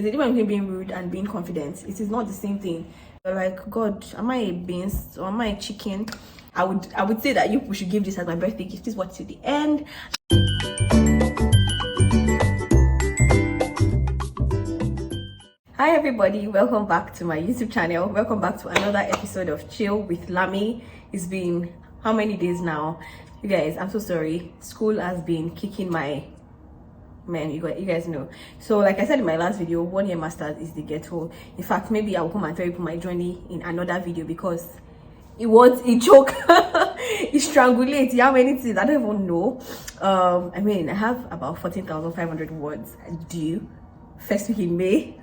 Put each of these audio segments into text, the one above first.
There's a difference between being rude and being confident. It is not the same thing. You're like, God, am I a beans or am I a chicken? I would say that you should give this as my birthday gift. Please watch to the end. Hi everybody, welcome back to my YouTube channel. Welcome back to another episode of Chill with Lami. It's been how many days now? You guys, I'm so sorry. School has been kicking my man, you guys know. So like I said in my last video, 1 year masters is the ghetto. In fact, maybe I'll come and tell you my journey in another video because it wants a choke. It strangulates. How many things I don't even know. I mean, I have about 14,500 words due first week in May.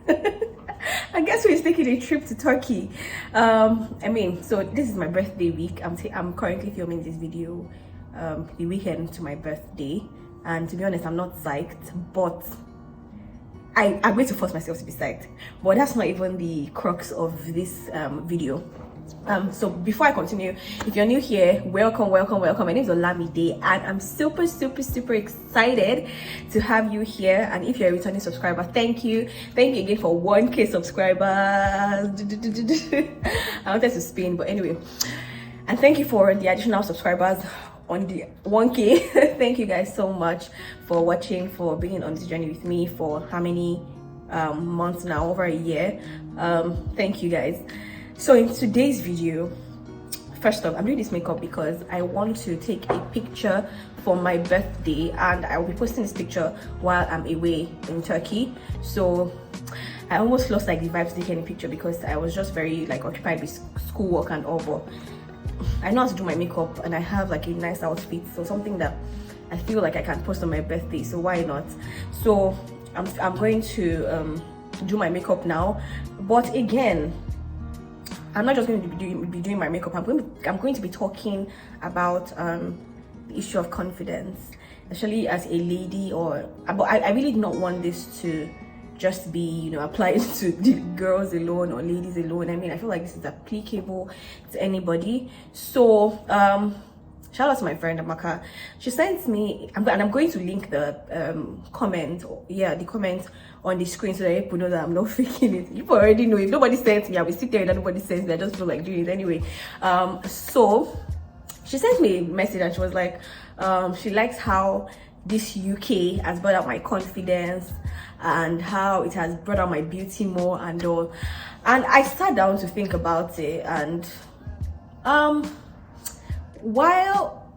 I guess we're taking a trip to Turkey. I mean, so this is my birthday week. I'm currently filming this video the weekend to my birthday. And to be honest, I'm not psyched, but I'm going to force myself to be psyched. But that's not even the crux of this video. So before I continue, if you're new here, welcome. My name is Olamide, and I'm super excited to have you here. And if you're a returning subscriber, thank you again for 1K subscribers. I wanted to spin, but anyway. And thank you for the additional subscribers on the 1K. Thank you guys so much for watching, for being on this journey with me for how many months now, over a year. Thank you guys. So in today's video, first off, I'm doing this makeup because I want to take a picture for my birthday, and I will be posting this picture while I'm away in Turkey. So I almost lost like the vibes taking a picture because I was just very like occupied with schoolwork and all, but I know how to do my makeup and I have like a nice outfit, so something that I feel like I can post on my birthday, so why not? So I'm going to do my makeup now, but again, I'm not just going to be doing my makeup. I'm going to be talking about the issue of confidence, especially as a lady. But I really do not want this to just be, you know, applied to the girls alone or ladies alone. I mean, I feel like this is applicable to anybody. So shout out to my friend Amaka. She sent me, and I'm going to link the comment, the comment on the screen so that people know that I'm not faking it. You already know. If nobody sends me, I will sit there and nobody sends me. I just feel like doing it anyway. So she sent me a message and she was like, she likes how this UK has brought out my confidence and how it has brought out my beauty more and all. And I sat down to think about it, and while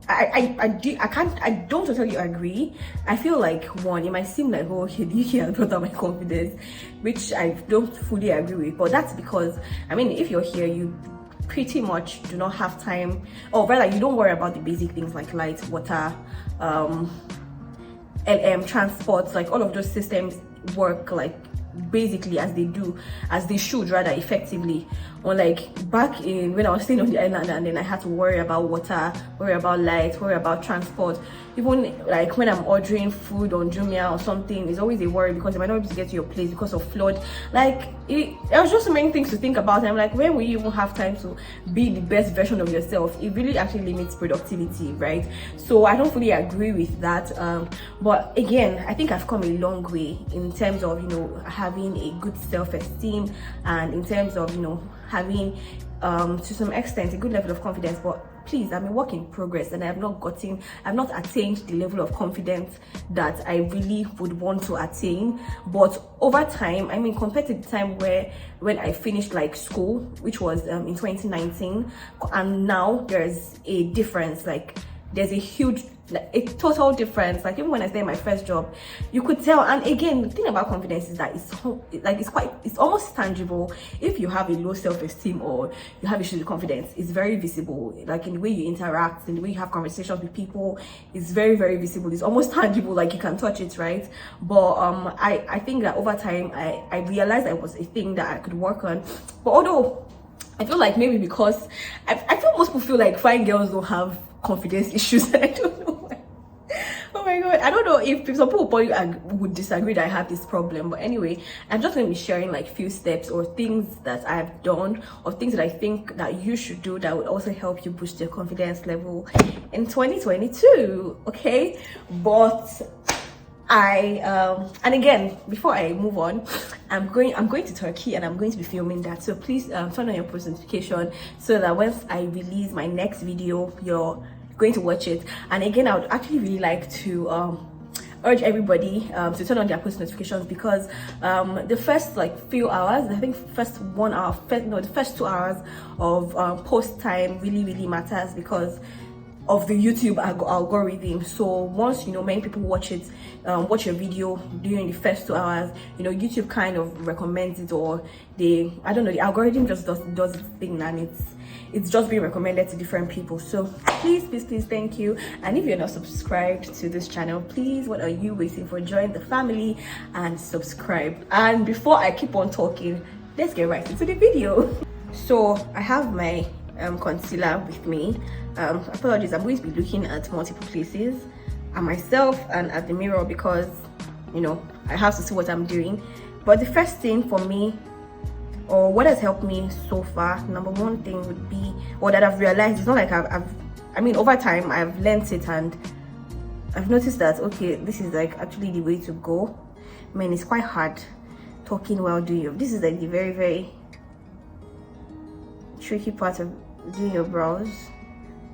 I don't totally agree, I feel like, one, it might seem like, oh, the UK has brought out my confidence, which I don't fully agree with. But that's because, I mean, if you're here, you pretty much do not have time, or rather you don't worry about the basic things like light, water, transport, like all of those systems work like basically as they should, rather effectively. Or like back in when I was staying on the island and then I had to worry about water, worry about light, worry about transport. Even like when I'm ordering food on Jumia or something, it's always a worry because you might not be able to get to your place because of flood. Like there was just so many things to think about, and I'm like, when will you even have time to be the best version of yourself? It really actually limits productivity, right? So I don't fully agree with that, but again, I think I've come a long way in terms of, you know, having a good self-esteem, and in terms of, you know, having to some extent a good level of confidence. But please, I'm a work in progress, and I've not attained the level of confidence that I really would want to attain. But over time, I mean, compared to the time when I finished like school, which was in 2019, and now there's a difference. Like there's a total difference. Like even when I started my first job, you could tell. And again, the thing about confidence is that it's almost tangible. If you have a low self-esteem or you have issues with confidence, it's very visible. Like in the way you interact, in the way you have conversations with people, it's very visible. It's almost tangible, like you can touch it, right? But I think that over time I realized that it was a thing that I could work on. But although I feel like maybe because I feel most people feel like fine girls don't have confidence issues. I don't know why. Oh my god, I don't know if some people probably would disagree that I have this problem, but anyway, I'm just going to be sharing like few steps or things that I have done, or things that I think that you should do that would also help you boost your confidence level in 2022. Okay, but And again, before I move on, I'm going to Turkey, and I'm going to be filming that. So please turn on your post notification so that once I release my next video, you're going to watch it. And again, I would actually really like to urge everybody to turn on their post notifications, because the first like few hours, I think first 1 hour, the first 2 hours of post time really matters because of the YouTube algorithm. So once many people watch it, watch your video during the first 2 hours, YouTube kind of recommends it, or I don't know, the algorithm just does its thing, and it's just being recommended to different people. So please, thank you. And if you're not subscribed to this channel, please, what are you waiting for? Join the family and subscribe. And before I keep on talking, let's get right into the video. So I have my concealer with me. Apologies, I'm going to be looking at multiple places, at myself and at the mirror, because I have to see what I'm doing. But the first thing for me, or what has helped me so far, number one thing would be, or that I've realized, it's not like I mean over time I've learned it, and I've noticed that okay, this is like actually the way to go. Man, it's quite hard talking while doing this is like the very tricky part of doing your brows.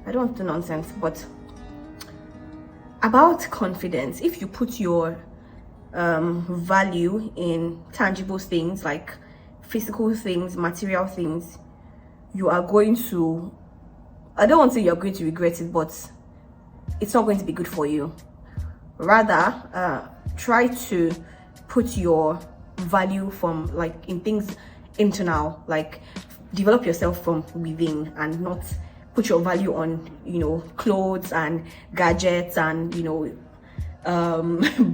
I don't do nonsense, but about confidence, if you put your value in tangible things like physical things, material things, you are going to, I don't want to say you're going to regret it, but it's not going to be good for you. Rather, try to put your value from like in things internal, like develop yourself from within, and not put your value on clothes and gadgets and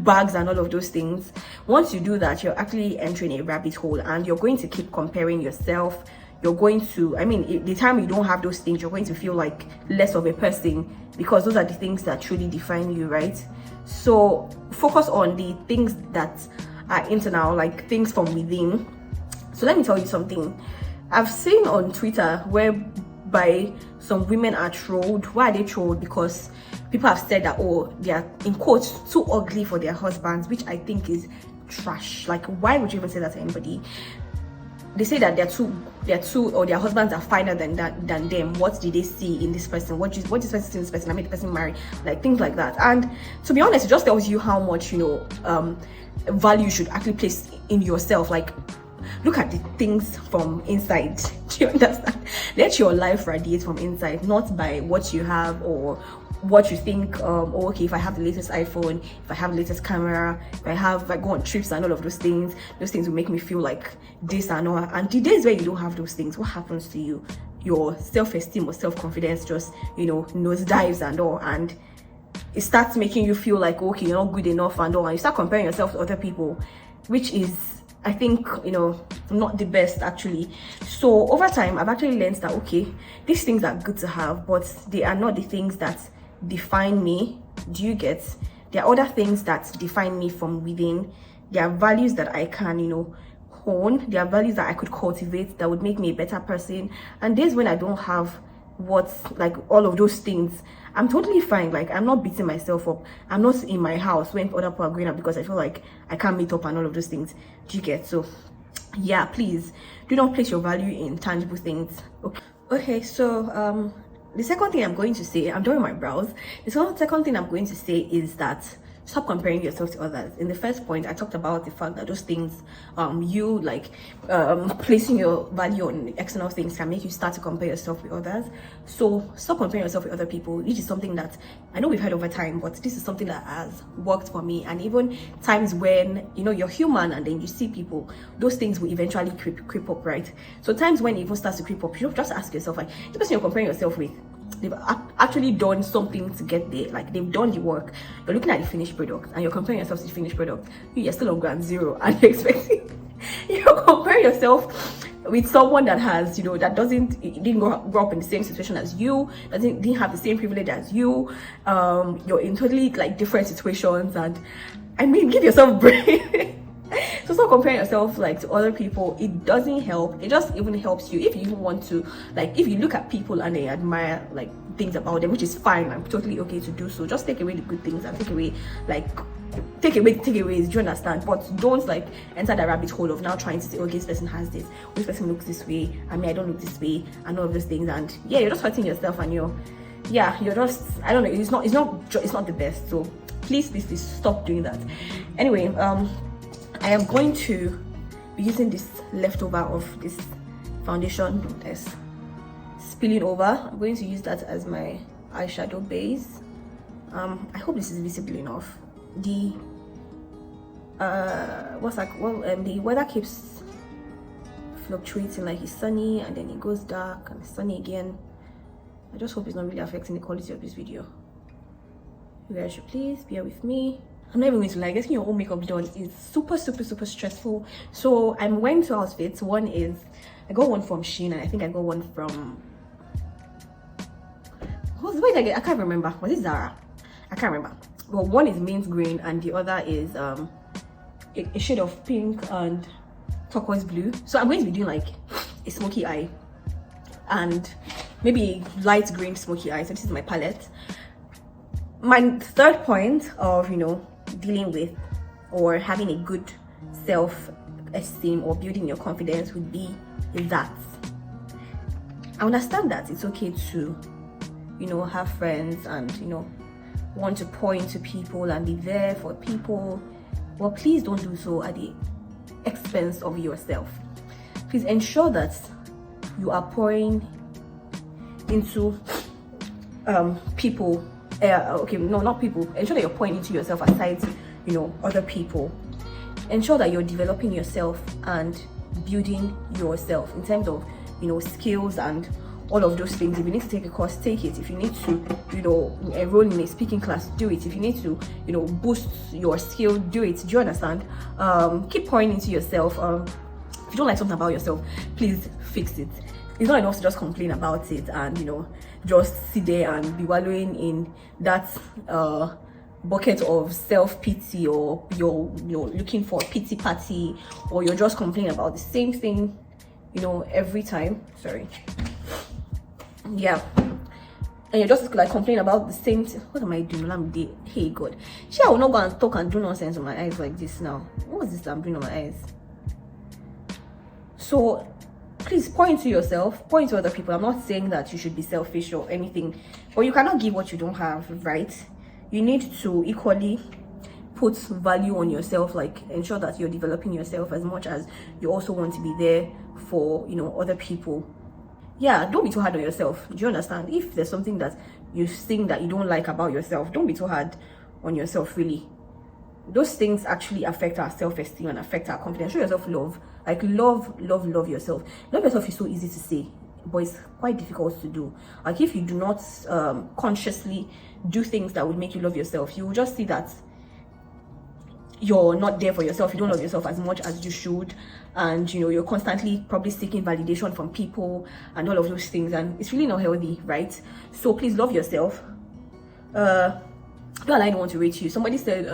bags and all of those things. Once you do that, you're actually entering a rabbit hole, and you're going to keep comparing yourself. You're going to, the time you don't have those things, you're going to feel like less of a person, because those are the things that truly define you, right? So focus on the things that are internal, like things from within. So let me tell you something I've seen on Twitter, whereby some women are trolled. Why are they trolled? Because people have said that, oh, they are in quotes too ugly for their husbands, which I think is trash. Like, why would you even say that to anybody? They say that they're too, or their husbands are finer than them. What did they see in this person? What is person see in this person? I made the person marry, like things like that. And to be honest, it just tells you how much value you should actually place in yourself. Like, look at the things from inside. Do you understand? Let your life radiate from inside, not by what you have or what you think. Oh, okay, if I have the latest iPhone, if I have the latest camera, if I go on trips and all of those things will make me feel like this and all. And the days where you don't have those things, what happens to you? Your self-esteem or self-confidence just nosedives and all, and it starts making you feel like, okay, you're not good enough and all, and you start comparing yourself to other people, which is, I think, not the best actually. So over time, I've actually learned that, okay, these things are good to have, but they are not the things that define me. Do you get? There are other things that define me from within. There are values that I can, hone. There are values that I could cultivate that would make me a better person. And days when I don't have all of those things, I'm totally fine. Like, I'm not beating myself up. I'm not in my house when other people are going up because I feel like I can't meet up and all of those things. Do you get? So yeah, please do not place your value in tangible things. Okay, so the second thing I'm going to say, I'm doing my brows. The second thing I'm going to say is that stop comparing yourself to others. In the first point, I talked about the fact that those things, you placing your value on external things can make you start to compare yourself with others. So stop comparing yourself with other people. This is something that I know we've had over time, but this is something that has worked for me. And even times when you're human and then you see people, those things will eventually creep up, right? So times when it even starts to creep up, you just ask yourself, like, the person you're comparing yourself with, they've actually done something to get there. Like, they've done the work. You're looking at the finished product and you're comparing yourself to the finished product. You're still on ground zero and you're expecting you're comparing yourself with someone that has that didn't grow up in the same situation as you, didn't have the same privilege as you. You're in totally different situations, and give yourself break. So stop comparing yourself to other people. It doesn't help. It just even helps you if you even want to, if you look at people and they admire things about them, which is fine. I'm totally okay to do so. Just take away the good things and take away takeaways, do you understand? But don't like enter the rabbit hole of now trying to say, okay, this person has this, this person looks this way, I mean I don't look this way, and all of those things. And yeah, you're just hurting yourself, and you're just, I don't know, it's not the best. So please stop doing that. Anyway, I am going to be using this leftover of this foundation that's spilling over. I'm going to use that as my eyeshadow base. I hope this is visible enough. The the weather keeps fluctuating, like it's sunny and then it goes dark and sunny again. I just hope it's not really affecting the quality of this video. You guys should please bear with me. I'm not even going to lie, getting your own makeup done is super stressful. So I'm wearing two outfits. One is, I got one from Shein, and I think I got one from, where did I get? I can't remember. Was it Zara? I can't remember. Well, one is mint green and the other is a shade of pink and turquoise blue. So I'm going to be doing like a smoky eye and maybe light green smoky eye. So this is my palette. My third point of, you know, dealing with or having a good self-esteem or building your confidence would be that I understand that it's okay to, you know, have friends and, you know, want to point to people and be there for people. Well, please don't do so at the expense of yourself. Please ensure that you are pouring into people. Okay, no, not people. Ensure that you're pouring into yourself aside, you know, other people. Ensure that you're developing yourself and building yourself in terms of, you know, skills and all of those things. If you need to take a course, take it. If you need to, you know, enroll in a speaking class, do it. If you need to, you know, boost your skill, do it. Do you understand? Keep pouring into yourself. If you don't like something about yourself, please fix it. It's not enough to just complain about it and, you know, just sit there and be wallowing in that bucket of self-pity, or you're looking for a pity party, or you're just complaining about the same thing, you know, every time. Sorry. Yeah, and you're just like complaining about the same thing. What am I doing? Hey God, I will not go and talk and do nonsense on my eyes like this now. What is this I'm doing on my eyes? So please pour into yourself, pour into other people. I'm not saying that you should be selfish or anything, but you cannot give what you don't have, right? You need to equally put value on yourself, like ensure that you're developing yourself as much as you also want to be there for, you know, other people. Yeah, don't be too hard on yourself. Do you understand? If there's something that you think that you don't like about yourself, don't be too hard on yourself, really. Those things actually affect our self-esteem and affect our confidence. Show yourself love. Like love yourself. Love yourself is so easy to say, but it's quite difficult to do. Like if you do not consciously do things that would make you love yourself, you will just see that you're not there for yourself. You don't love yourself as much as you should, and you know, you're constantly probably seeking validation from people and all of those things, and it's really not healthy, right? So please love yourself. Don't allow anyone to rate you. Somebody said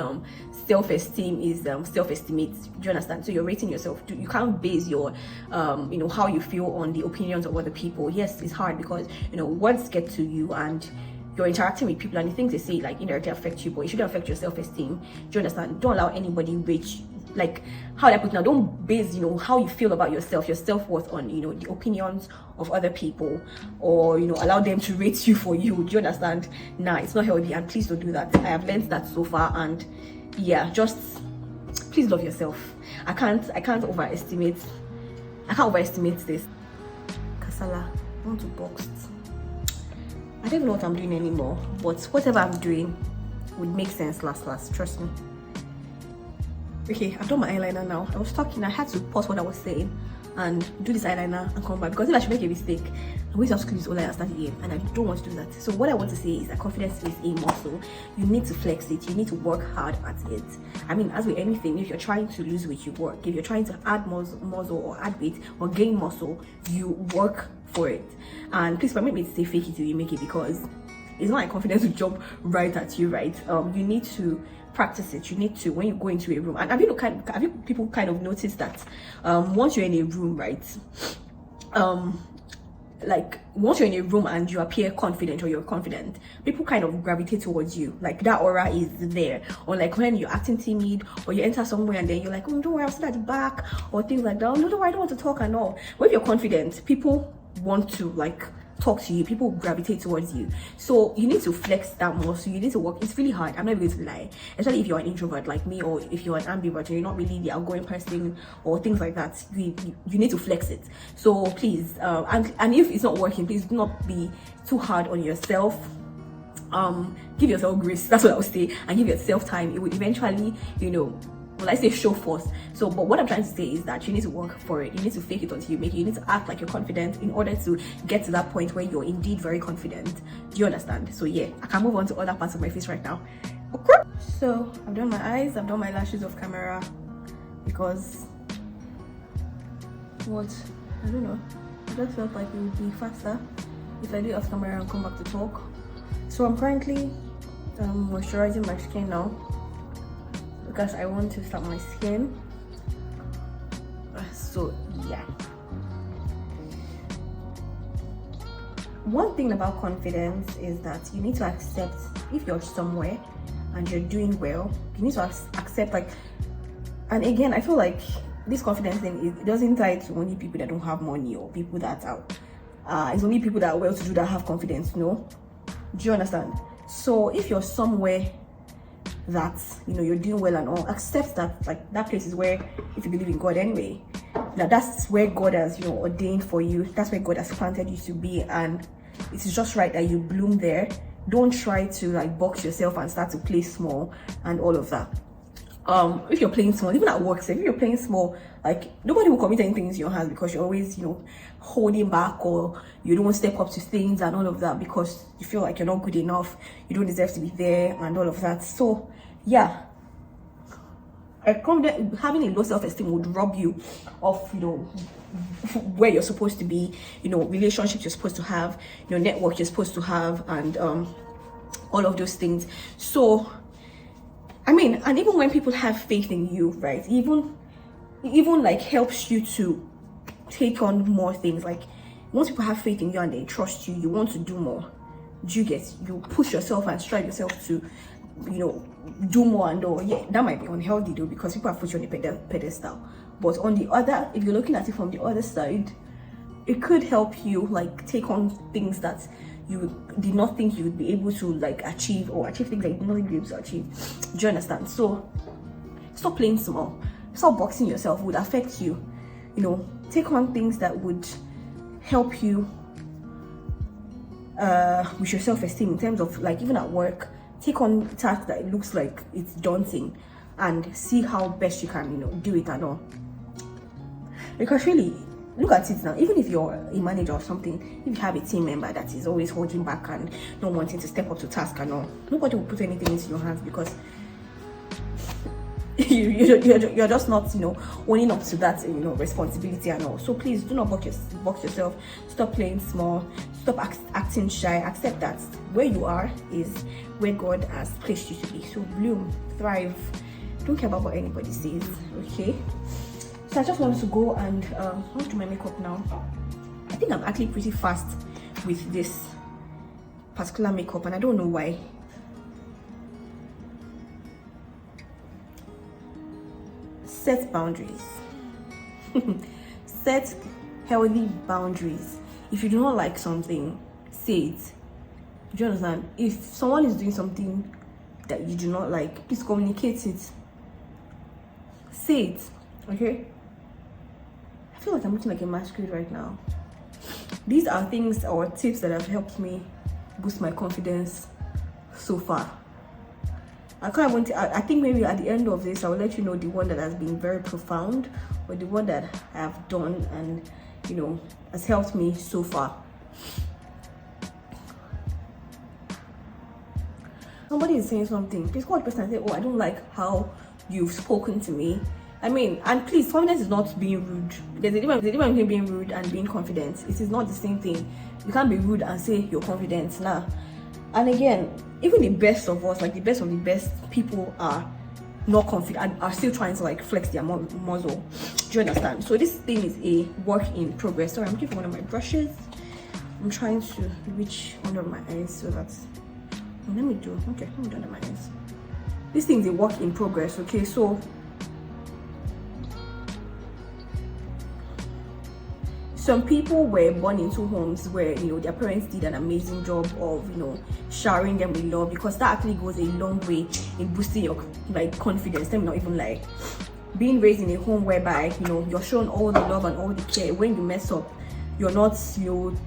self-esteem is self-estimate. Do you understand? So you're rating yourself. You can't base your you know, how you feel on the opinions of other people. Yes, it's hard because, you know, words get to you and you're interacting with people, and the things they say like indirectly affect you, but it shouldn't affect your self-esteem. Do you understand? Don't allow anybody rate, like, how do I put it now? Don't base, you know, how you feel about yourself, your self-worth on, you know, the opinions of other people, or, you know, allow them to rate you for you. Do you understand? Nah, it's not healthy, and please don't do that. I have learned that so far, and yeah, just please love yourself. I can't overestimate this. Kasala, I want to box. I don't know what I'm doing anymore, but whatever I'm doing would make sense last, trust me. Okay, I've done my eyeliner now. I was talking, I had to pause what I was saying and do this eyeliner and come back, because if I should make a mistake, I'm going to have to close all and start again, and I don't want to do that. So what I want to say is that confidence is a muscle. You need to flex it. You need to work hard at it. I mean, as with anything, if you're trying to lose weight, you work. If you're trying to add muscle or add weight or gain muscle, you work for it. And please permit me to say fake it till you make it, because it's not like confidence will jump right at you, right? You need to practice it. You need to, when you go into a room, and have you people kind of noticed that once you're in a room, right, like once you're in a room and you appear confident or you're confident, people kind of gravitate towards you. Like that aura is there. Or like when you're acting timid or you enter somewhere and then you're like, oh, don't worry, I'll sit at the back, or things like that. Oh, no, don't worry, I don't want to talk and all. But if you're confident, people want to like talk to you, people gravitate towards you. So you need to flex that muscle. You need to work. It's really hard, I'm not going to lie, especially if you're an introvert like me, or if you're an ambivert and you're not really the outgoing person or things like that. You need to flex it. So please, and if it's not working, please do not be too hard on yourself. Give yourself grace, that's what I would say, and give yourself time. It would eventually, well, I say show force. So, but what I'm trying to say is that you need to work for it. You need to fake it until you make it. You need to act like you're confident in order to get to that point where you're indeed very confident. Do you understand? So yeah, I can move on to other parts of my face right now. Okay. So I've done my eyes, I've done my lashes off camera because I don't know. I just felt like it would be faster if I do it off camera and come back to talk. So I'm currently moisturizing my skin now, because I want to start my skin. So yeah, one thing about confidence is that you need to accept if you're somewhere and you're doing well. You need to accept, like, and again, I feel like this confidence thing, it doesn't tie to only people that don't have money or people that are it's only people that are well to do that have confidence. No, do you understand? So if you're somewhere that you're doing well and all, accept that like that place is where, if you believe in God anyway, that's where God has ordained for you. That's where God has planted you to be, and it is just right that you bloom there. Don't try to like box yourself and start to play small and all of that. If you're playing small, even at work, if you're playing small, like nobody will commit anything into your hands because you're always holding back, or you don't step up to things and all of that because you feel like you're not good enough, you don't deserve to be there and all of that. So yeah, having a low self-esteem would rob you of where you're supposed to be, relationships you're supposed to have, network you're supposed to have, and all of those things. So I mean, and even when people have faith in you, right, even like helps you to take on more things. Like once people have faith in you and they trust you, you want to do more. You push yourself and strive yourself to do more and all. Yeah, that might be unhealthy though, because people have put you on a pedestal. But on the other, if you're looking at it from the other side, it could help you like take on things that you did not think you would be able to like achieve, or achieve things that you did not think you'd be able to achieve. Do you understand? So stop playing small, stop boxing yourself. Would affect you. Take on things that would help you with your self-esteem, in terms of like even at work. Take on tasks that it looks like it's daunting and see how best you can do it and all. Because really, look at it now, even if you're a manager or something, if you have a team member that is always holding back and not wanting to step up to task and all, nobody will put anything into your hands, because you're just not owning up to that responsibility and all. So please do not box yourself. Stop playing small, stop acting shy. Accept that where you are is where God has placed you to be. So bloom, thrive, don't care about what anybody says. Okay, so I just wanted to go and how do my makeup now. I think I'm actually pretty fast with this particular makeup, and I don't know why. Set boundaries. Set healthy boundaries. If you do not like something, say it. Do you understand? If someone is doing something that you do not like, please communicate it. Say it. Okay? I feel like I'm looking like a masquerade right now. These are things or tips that have helped me boost my confidence so far. I think maybe at the end of this, I will let you know the one that has been very profound, or the one that I have done and has helped me so far. Somebody is saying something, please call the person and say, oh, I don't like how you've spoken to me. I mean, and please, confidence is not being rude. There's a difference between being rude and being confident. It is not the same thing. You can't be rude and say you're confident. Nah. And again, even the best of us, like the best of the best people, are not confident and are still trying to like flex their muscle. Do you understand? So this thing is a work in progress. Sorry, I'm looking for one of my brushes. I'm trying to reach under my eyes so that let me do under my eyes. This thing's a work in progress. Okay, so some people were born into homes where, you know, their parents did an amazing job of, you know, showering them with love, because that actually goes a long way in boosting your like confidence. Let me not even lie. Being raised in a home whereby, you know, you're shown all the love and all the care. When you mess up, you're not, you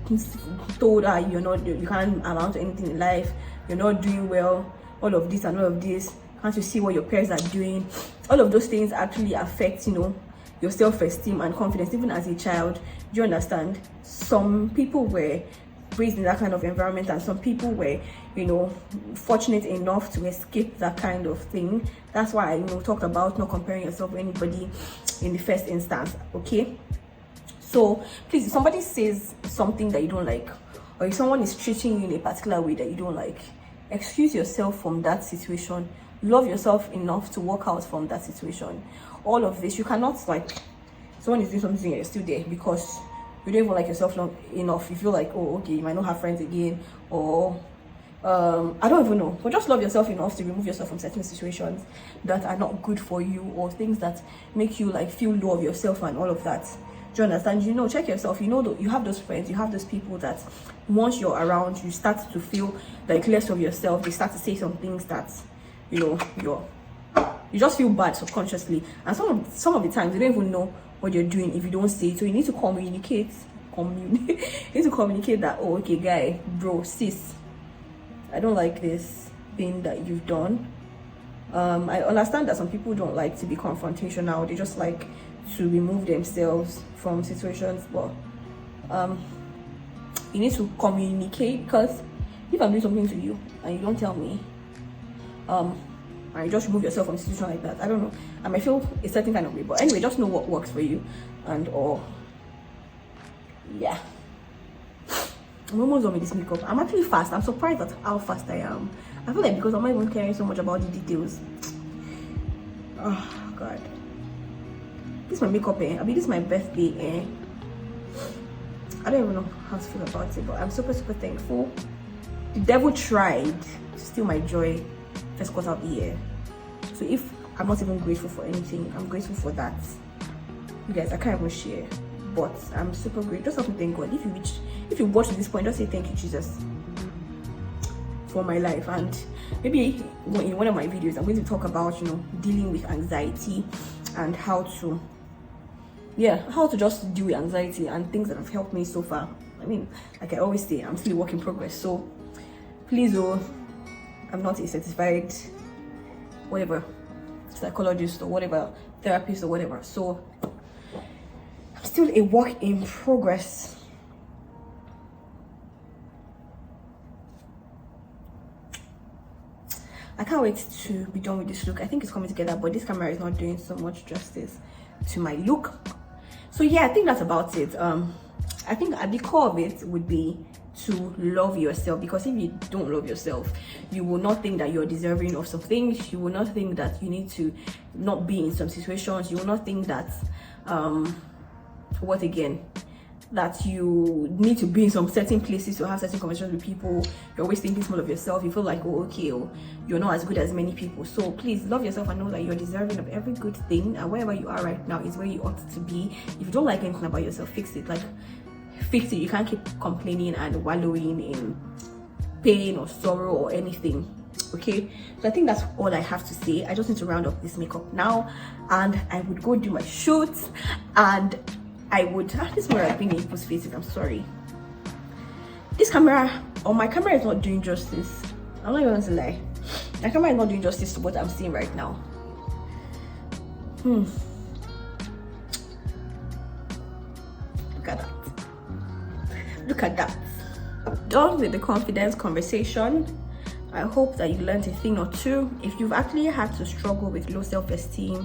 told that you can't amount to anything in life, you're not doing well, all of this and all of this. Can't you see what your parents are doing? All of those things actually affect, you know, your self-esteem and confidence even as a child. Do you understand? Some people were raised in that kind of environment, and some people were, you know, fortunate enough to escape that kind of thing. That's why I, you know, talked about not comparing yourself with anybody in the first instance. Okay, so please, if somebody says something that you don't like, or if someone is treating you in a particular way that you don't like, excuse yourself from that situation. Love yourself enough to walk out from that situation. All of this, you cannot, like, someone is doing something and you're still there because you don't even like yourself long enough. You feel like, oh, okay, you might not have friends again, or I don't even know. But just love yourself enough to remove yourself from certain situations that are not good for you, or things that make you like feel low of yourself and all of that. Do you understand? You know, check yourself. You know, you have those friends, you have those people that once you're around, you start to feel like less of yourself. They start to say some things that, you know, you just feel bad subconsciously, and some of the times you don't even know what you're doing if you don't say it. So you need to communicate you need to communicate that, oh, okay, guy, bro, sis, I don't like this thing that you've done. I understand that some people don't like to be confrontational, they just like to remove themselves from situations, but you need to communicate, because if I'm doing something to you and you don't tell me, and you just remove yourself from a situation like that, I don't know, I might feel a certain kind of way. But anyway, just know what works for you, and yeah. I'm almost done with this makeup. I'm actually fast. I'm surprised at how fast I am. I feel like because I'm not even caring so much about the details. Oh god, this is my makeup, I mean, this is my birthday, I don't even know how to feel about it, but I'm super thankful. The devil tried to steal my joy first quarter of the year, so if I'm not even grateful for anything, I'm grateful for that. You guys, I can't even share, but I'm super grateful. Just have to thank God. If you watch to this point, just say thank you, Jesus, for my life. And maybe in one of my videos I'm going to talk about, you know, dealing with anxiety and how to just deal with anxiety and things that have helped me so far. I mean, like I always say, I'm still a work in progress, so please, I'm not a certified whatever psychologist or whatever therapist or whatever, so I'm still a work in progress. I can't wait to be done with this look. I think it's coming together, but this camera is not doing so much justice to my look. So yeah, I think that's about it. I think at the core of it would be to love yourself, because if you don't love yourself, you will not think that you're deserving of some things. You will not think that you need to not be in some situations. You will not think that that you need to be in some certain places to have certain conversations with people. You're always thinking small of yourself. You feel like, oh, okay, you're not as good as many people. So please love yourself and know that you're deserving of every good thing, and wherever you are right now is where you ought to be. If you don't like anything about yourself, fix it. Like, fix it. You can't keep complaining and wallowing in pain or sorrow or anything. Okay, so I think that's all I have to say. I just need to round up this makeup now, and I would go do my shoot, and I would this is where I've been in people's faces. I'm sorry, this camera, or my camera, is not doing justice. I'm not even going to lie, my camera is not doing justice to what I'm seeing right now. Look at that. Look at that. Done with the confidence conversation. I hope that you learned a thing or two. If you've actually had to struggle with low self-esteem,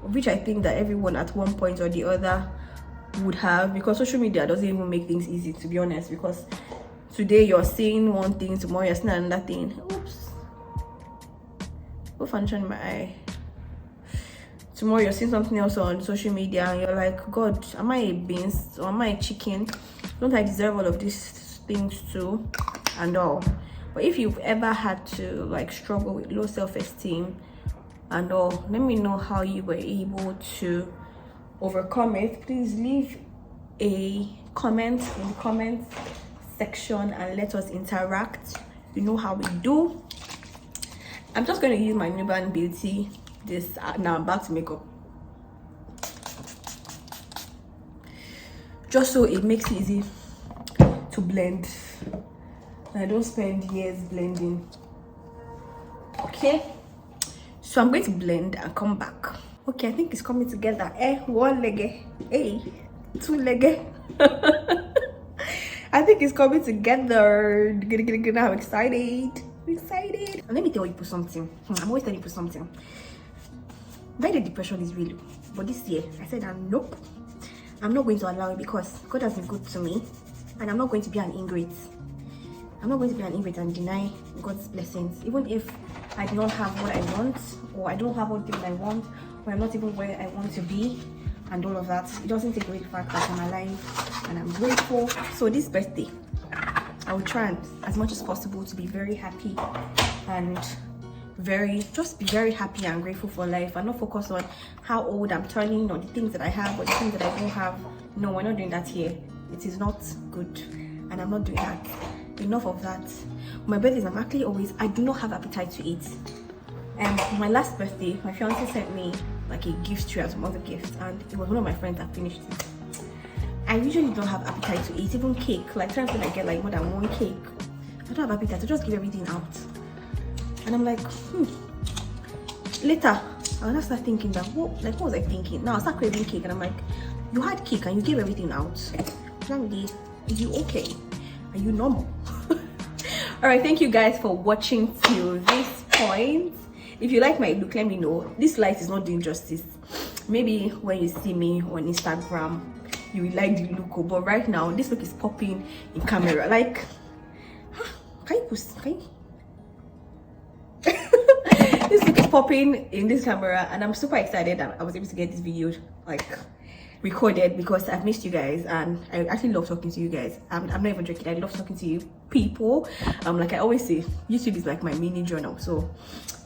which I think that everyone at one point or the other would have, because social media doesn't even make things easy, to be honest, because today you're saying one thing, tomorrow you're saying another thing. Oops, go function in my eye. Tomorrow you're seeing something else on social media and you're like, God, am I a beans or am I a chicken? Don't I deserve all of these things too and all. But if you've ever had to like struggle with low self-esteem and all, let me know how you were able to overcome it. Please leave a comment in the comment section and let us interact. You know how we do. I'm just going to use my Nubian Beauty this now. I'm back to makeup just so it makes it easy to blend. I don't spend years blending. Okay, so I'm going to blend and come back. Okay, I think it's coming together. One leg, two leg. I think it's coming together. I'm excited. And let me tell you something. I'm always telling you something. The depression is real, but this year I said nope, I'm not going to allow it, because God has been good to me, and I'm not going to be an ingrate. I'm not going to be an ingrate and deny God's blessings, even if I do not have what I want, or I don't have what I want, or I'm not even where I want to be, and all of that. It doesn't take away the fact that I'm alive and I'm grateful. So this birthday, I will try as much as possible to be very happy and just be very happy and grateful for life, and not focus on how old I'm turning, or the things that I have or the things that I don't have. No, we're not doing that here. It is not good, and I'm not doing that. Enough of that. My birthdays, I do not have appetite to eat. And my last birthday, my fiance sent me like a gift tray and some other gifts, and it was one of my friends that finished it. I usually don't have appetite to eat, even cake. Like times when I get like more than one cake, I don't have appetite to just give everything out. And I'm like, later I'll not start thinking that what was I thinking? Now I start craving cake, and I'm like, you had cake and you gave everything out. Is you okay? Are you normal? All right, thank you guys for watching till this point. If you like my look, let me know. This light is not doing justice. Maybe when you see me on Instagram, you will like the look, but right now this look is popping in camera. Like, this look is popping in this camera, and I'm super excited that I was able to get this video like recorded, because I've missed you guys, and I actually love talking to you guys. I'm not even joking. I love talking to you people. Like I always say, YouTube is like my mini journal. So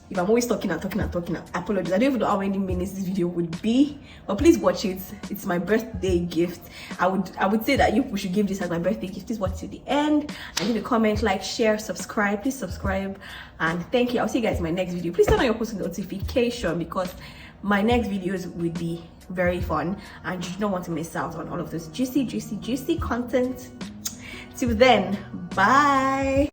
if I'm always talking, apologies. I don't even know how many minutes this video would be, but please watch it. It's my birthday gift. I would say that we should give this as my birthday gift. Please watch to the end and leave a comment, like, share, subscribe. Please subscribe, and thank you. I'll see you guys in my next video. Please turn on your post notification, because my next videos will be very fun, and you don't want to miss out on all of this juicy content. Till then, bye.